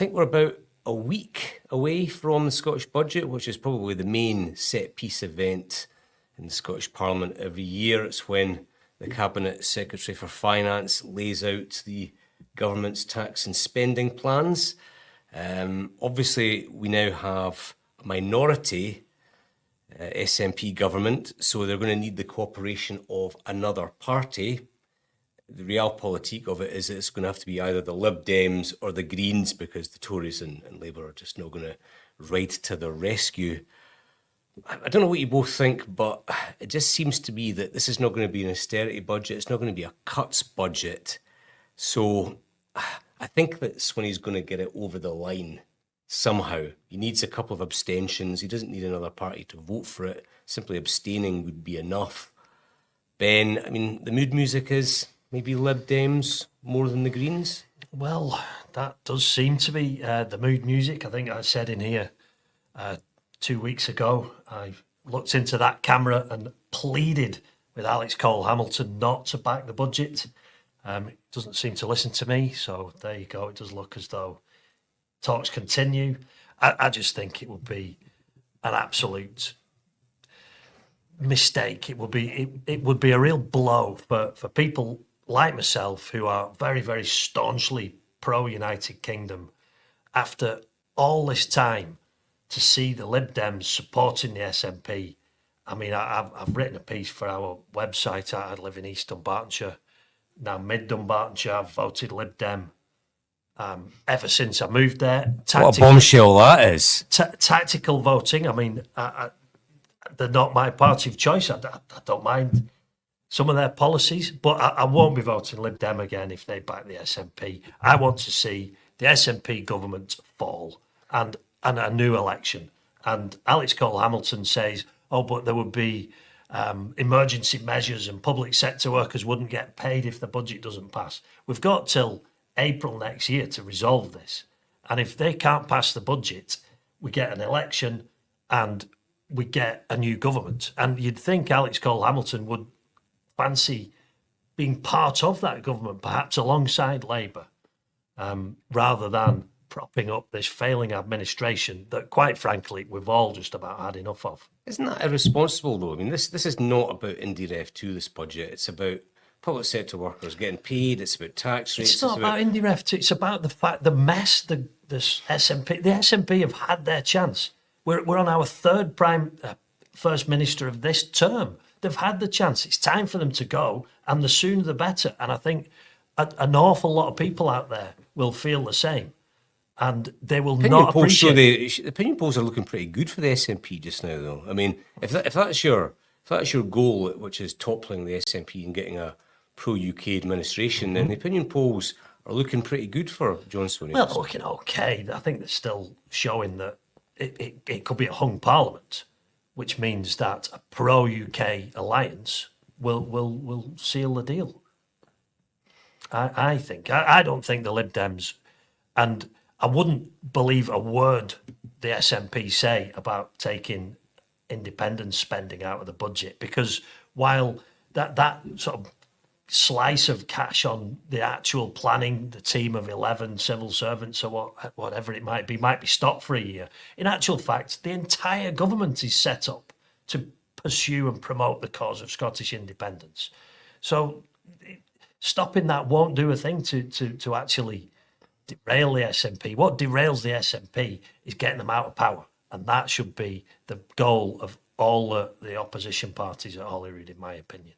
think we're about a week away from the Scottish budget, which is probably the main set-piece event in the Scottish Parliament every year. It's when the Cabinet Secretary for Finance lays out the government's tax and spending plans. Obviously, we now have a minority SNP government, so they're going to need the cooperation of another party. The realpolitik of it is that it's going to have to be either the Lib Dems or the Greens, because the Tories and Labour are just not going to ride to the rescue. I don't know what you both think, but it just seems to me that this is not going to be an austerity budget. It's not going to be a cuts budget. So I think that's when he's going to get it over the line somehow. He needs a couple of abstentions. He doesn't need another party to vote for it. Simply abstaining would be enough. Ben, I mean, the mood music is maybe Lib Dems more than the Greens? Well, that does seem to be the mood music. I think I said in here 2 weeks ago, I looked into that camera and pleaded with Alex Cole-Hamilton not to back the budget. It doesn't seem to listen to me, so there you go. It does look as though talks continue. I just think it would be an absolute mistake. It would be a real blow for people like myself, who are very, very staunchly pro-United Kingdom, after all this time, to see the Lib Dems supporting the SNP. I mean, I've written a piece for our website. I live in East Dunbartonshire, now Mid Dunbartonshire. I've voted Lib Dem ever since I moved there. What a bombshell that is. Tactical voting. I mean, they're not my party of choice. I don't mind some of their policies, but I won't be voting Lib Dem again if they back the SNP. I want to see the SNP government fall and a new election. And Alex Cole-Hamilton says, oh, but there would be emergency measures and public sector workers wouldn't get paid if the budget doesn't pass. We've got till April next year to resolve this. And if they can't pass the budget, we get an election and we get a new government. And you'd think Alex Cole-Hamilton would fancy being part of that government, perhaps alongside Labour, rather than propping up this failing administration that, quite frankly, we've all just about had enough of. Isn't that irresponsible, though? I mean, this is not about IndyRef 2, this budget. It's about public sector workers getting paid. It's about tax rates. It's not about IndyRef 2. It's about the fact, the mess the SNP have had their chance. We're on our third First Minister of this term. They've had the chance. It's time for them to go, and the sooner the better. And I think an awful lot of people out there will feel the same, and they will not appreciate. The opinion polls are looking pretty good for the SNP just now, though. I mean, if that's your goal, which is toppling the SNP and getting a pro-UK administration, then the opinion polls are looking pretty good for John Stoney. Well, they're looking okay. I think they're still showing that it could be a hung parliament, which means that a pro-UK alliance will seal the deal. I think. I don't think the Lib Dems, and I wouldn't believe a word the SNP say about taking independence spending out of the budget, because while that sort of slice of cash on the actual planning, the team of 11 civil servants or whatever it might be stopped for a year, in actual fact, the entire government is set up to pursue and promote the cause of Scottish independence. So stopping that won't do a thing to actually derail the SNP. What derails the SNP is getting them out of power. And that should be the goal of all the opposition parties at Holyrood, in my opinion.